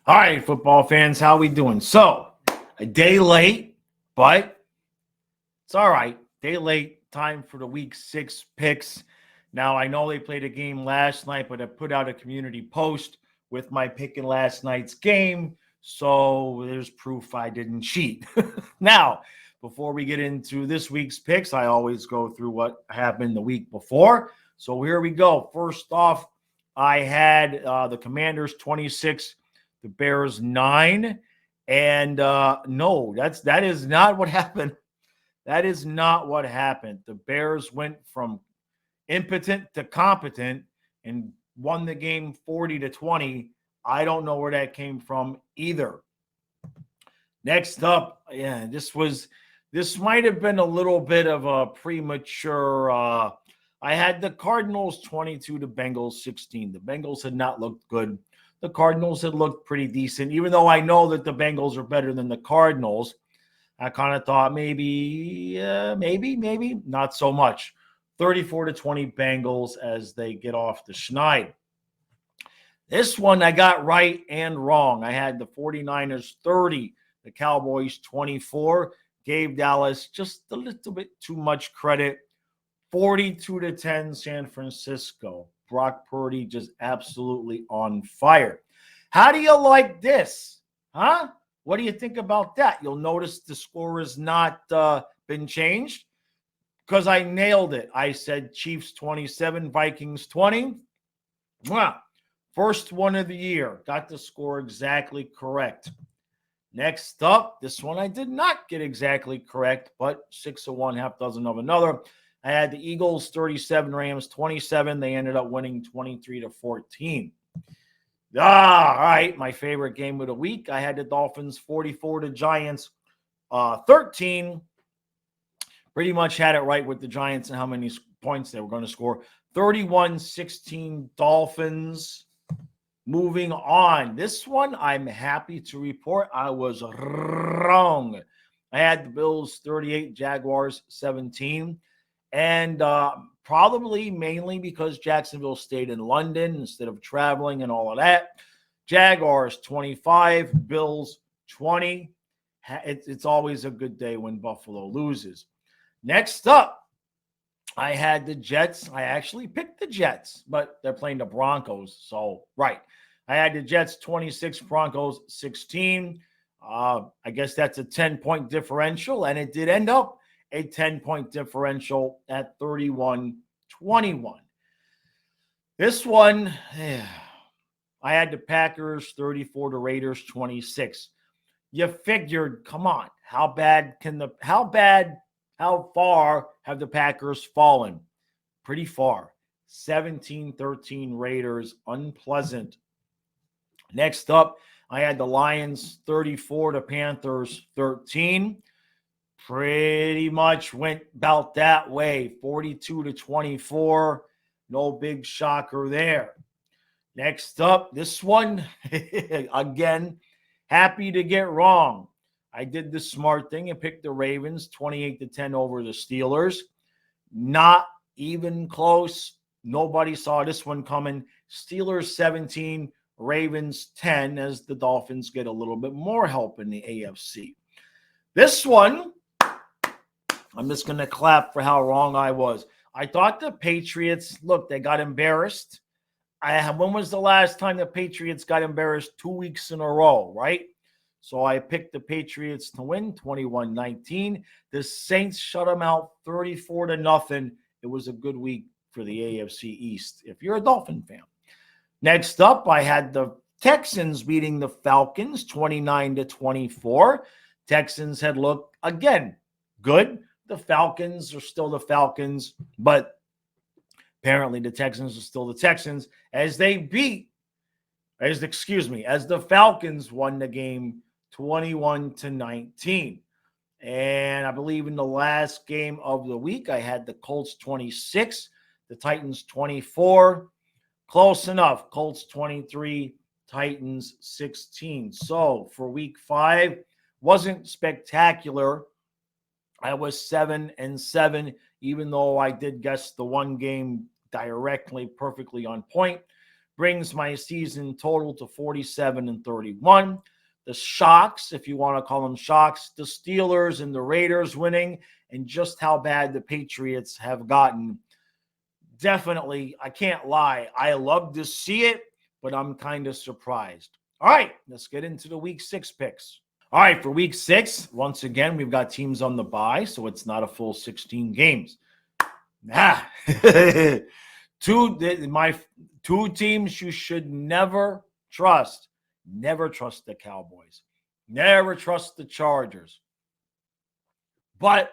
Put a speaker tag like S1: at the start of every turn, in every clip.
S1: All right, football fans, how we doing? So, a day late, but it's all right. Day late, time for the week 6 picks. Now, I know they played a game last night, but I put out a community post with my pick in last night's game. So, there's proof I didn't cheat. Now, before we get into this week's picks, I always go through what happened the week before. So, here we go. First off, I had the Commanders 26, the Bears 9. And no, that is not what happened. That is not what happened. The Bears went from impotent to competent and won the game 40-20. I don't know where that came from either. Next up, yeah, this might have been a little bit of a premature. I had the Cardinals 22, the Bengals 16. The Bengals had not looked good. The Cardinals had looked pretty decent, even though I know that the Bengals are better than the Cardinals. I kind of thought maybe not so much. 34-20 Bengals as they get off the schneid. This one I got right and wrong. I had the 49ers 30, the Cowboys 24. Gave Dallas just a little bit too much credit. 42-10 San Francisco. Brock Purdy just absolutely on fire. How do you like this? Huh? What do you think about that? You'll notice the score has not been changed because I nailed it. I said Chiefs 27, Vikings 20. Mwah. First one of the year. Got the score exactly correct. Next up, this one I did not get exactly correct, but 6 of one, half dozen of another. I had the Eagles 37, Rams 27. They ended up winning 23-14. All right, my favorite game of the week. I had the Dolphins 44, the Giants 13. Pretty much had it right with the Giants and how many points they were going to score. 31-16 Dolphins. Moving on. This one, I'm happy to report I was wrong. I had the Bills 38, Jaguars 17. And probably mainly because Jacksonville stayed in London instead of traveling and all of that. Jaguars 25, Bills 20. It's always a good day when Buffalo loses. Next up, I had the Jets. I actually picked the Jets, but they're playing the Broncos. So, right. I had the Jets 26, Broncos 16. I guess that's a 10-point differential, and it did end up a 10-point differential at 31-21. This one, I had the Packers 34, the Raiders 26. You figured, come on, how far have the Packers fallen? Pretty far. 17-13 Raiders, unpleasant. Next up, I had the Lions 34, the Panthers 13. Pretty much went about that way, 42-24. No big shocker there. Next up, this one, again, happy to get wrong. I did the smart thing and picked the Ravens 28-10 over the Steelers. Not even close. Nobody saw this one coming. Steelers 17, Ravens 10 as the Dolphins get a little bit more help in the AFC. This one, I'm just going to clap for how wrong I was. I thought the Patriots, look, they got embarrassed. When was the last time the Patriots got embarrassed? 2 weeks in a row, right? So I picked the Patriots to win 21-19. The Saints shut them out 34-0. It was a good week for the AFC East if you're a Dolphin fan. Next up, I had the Texans beating the Falcons 29-24. Texans had looked, again, good. The Falcons are still the Falcons, but apparently the Texans are still the Texans as the Falcons won the game 21-19. And I believe in the last game of the week, I had the Colts 26, the Titans 24. Close enough. Colts 23, Titans 16. So for week 5, wasn't spectacular. I was 7-7, even though I did guess the one game directly, perfectly on point. brings my season total to 47-31. The shocks, if you want to call them shocks, the Steelers and the Raiders winning, and just how bad the Patriots have gotten. Definitely, I can't lie. I love to see it, but I'm kind of surprised. All right, let's get into the Week 6 picks. All right, for Week 6, once again, we've got teams on the bye, so it's not a full 16 games. My two teams you should never trust. Never trust the Cowboys. Never trust the Chargers. But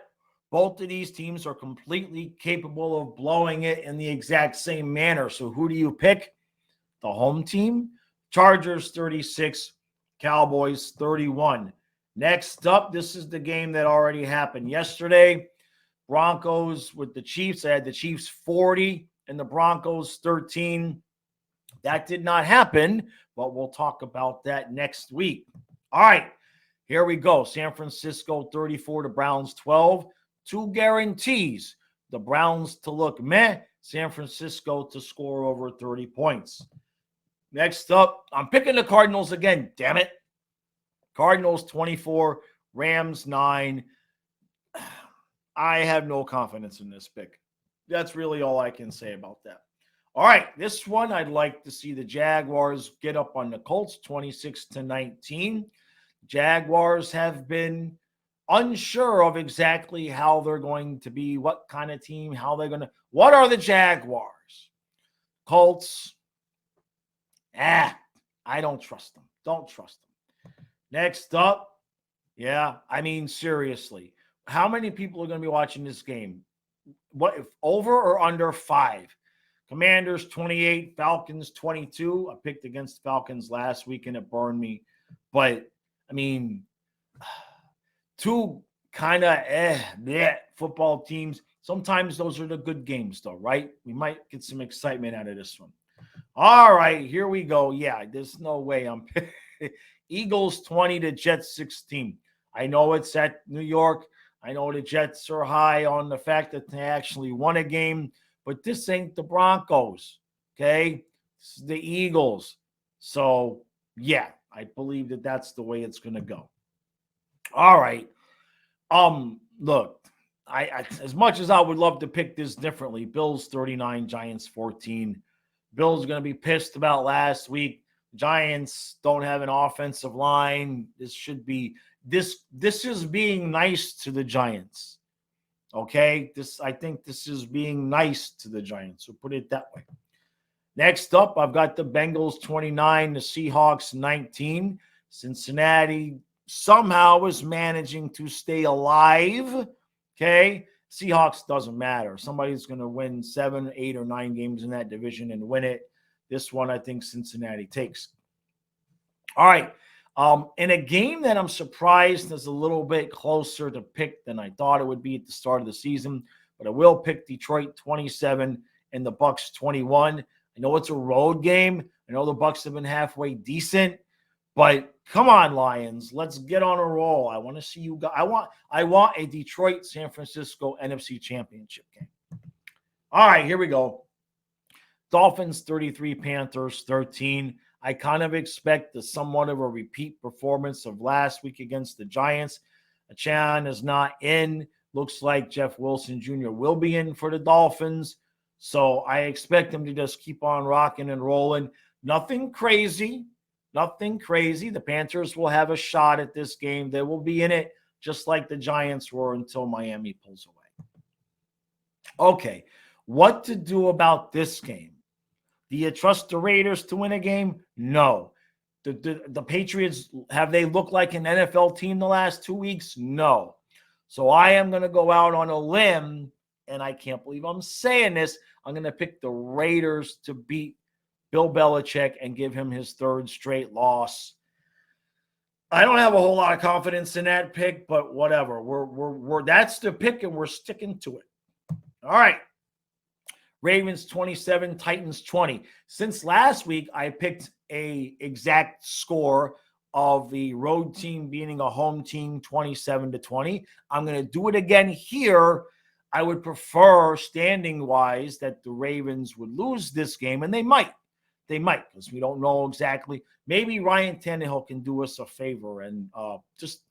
S1: both of these teams are completely capable of blowing it in the exact same manner. So who do you pick? The home team? Chargers 36, Cowboys 31. Next up, this is the game that already happened yesterday. Broncos with the Chiefs. I had the Chiefs 40 and the Broncos 13. That did not happen, but we'll talk about that next week. All right, here we go. San Francisco 34 to Browns 12. Two guarantees. The Browns to look meh, San Francisco to score over 30 points. Next up, I'm picking the Cardinals again, damn it. Cardinals 24, Rams 9. I have no confidence in this pick. That's really all I can say about that. All right, this one I'd like to see the Jaguars get up on the Colts 26-19. Jaguars have been unsure of exactly how they're going to be, what kind of team, how they're going to. What are the Jaguars? Colts. I don't trust them. Don't trust them. Next up, seriously. How many people are going to be watching this game? What if over or under 5? Commanders 28, Falcons 22. I picked against Falcons last week and it burned me. But, two kind of football teams. Sometimes those are the good games, though, right? We might get some excitement out of this one. All right, here we go. Yeah, there's no way I'm Eagles 20 to Jets 16. I know it's at New York. I know the Jets are high on the fact that they actually won a game, but this ain't the Broncos, okay? This is the Eagles. So, yeah, I believe that that's the way it's going to go. All right. Look, I as much as I would love to pick this differently, Bills 39, Giants 14. Bills are going to be pissed about last week. Giants don't have an offensive line. This is being nice to the Giants. Okay? I think this is being nice to the Giants. So put it that way. Next up, I've got the Bengals 29, the Seahawks 19. Cincinnati somehow is managing to stay alive. Okay? Seahawks doesn't matter. Somebody's going to win 7, 8, or 9 games in that division and win it. This one, I think Cincinnati takes. All right. In a game that I'm surprised is a little bit closer to pick than I thought it would be at the start of the season, but I will pick Detroit 27 and the Bucks 21. I know it's a road game. I know the Bucks have been halfway decent, but come on, Lions. Let's get on a roll. I want to see you guys. I want a Detroit San Francisco NFC Championship game. All right, here we go. Dolphins 33, Panthers 13. I kind of expect somewhat of a repeat performance of last week against the Giants. Achan is not in. Looks like Jeff Wilson Jr. will be in for the Dolphins. So I expect him to just keep on rocking and rolling. Nothing crazy. Nothing crazy. The Panthers will have a shot at this game. They will be in it just like the Giants were until Miami pulls away. Okay, what to do about this game? Do you trust the Raiders to win a game? No. The Patriots, have they looked like an NFL team the last 2 weeks? No. So I am going to go out on a limb, and I can't believe I'm saying this. I'm going to pick the Raiders to beat Bill Belichick and give him his 3rd straight loss. I don't have a whole lot of confidence in that pick, but whatever. We're that's the pick, and we're sticking to it. All right. Ravens 27, Titans 20. Since last week, I picked a exact score of the road team beating a home team 27-20. I'm going to do it again here. I would prefer standing-wise that the Ravens would lose this game, and they might. They might, because we don't know exactly. Maybe Ryan Tannehill can do us a favor and just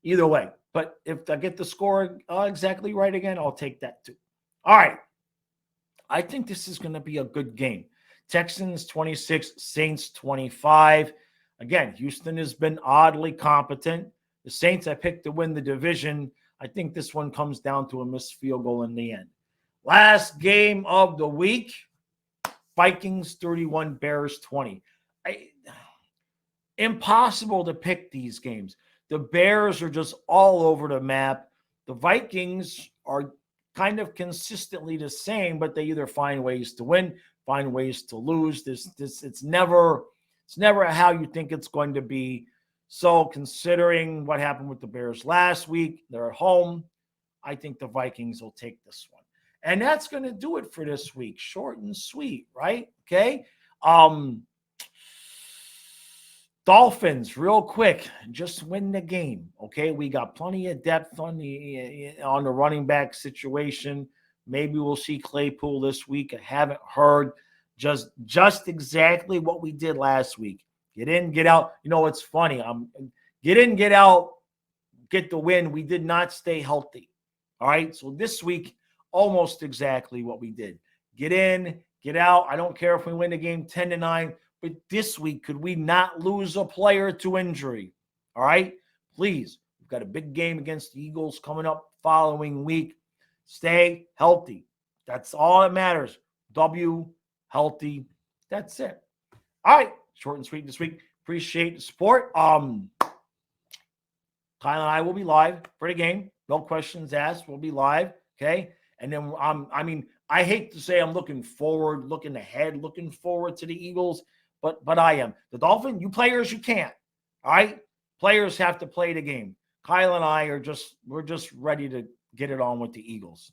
S1: either way. But if I get the score exactly right again, I'll take that too. All right. I think this is going to be a good game. Texans 26, Saints 25. Again, Houston has been oddly competent. The Saints, I picked to win the division. I think this one comes down to a missed field goal in the end. Last game of the week, Vikings 31, Bears 20. Impossible to pick these games. The Bears are just all over the map. The Vikings are kind of consistently the same, but they either find ways to win, find ways to lose. It's never how you think it's going to be. So considering what happened with the Bears last week, they're at home. I think the Vikings will take this one. And that's going to do it for this week. Short and sweet, right? Okay. Dolphins, real quick, just win the game. Okay, we got plenty of depth on the running back situation. Maybe we'll see Claypool this week. I haven't heard. Just exactly what we did last week. Get in, get out. You know, it's funny. Get in, get out, get the win. We did not stay healthy. All right, so this week, almost exactly what we did. Get in, get out. I don't care if we win the game 10-9. But this week, could we not lose a player to injury? All right? Please. We've got a big game against the Eagles coming up following week. Stay healthy. That's all that matters. W, healthy. That's it. All right. Short and sweet this week. Appreciate the support. Kyle and I will be live for the game. No questions asked. We'll be live. Okay? And then, I hate to say I'm looking forward, looking ahead, looking forward to the Eagles. But I am. The Dolphins, you players, you can't. All right? Players have to play the game. Kyle and I we're just ready to get it on with the Eagles.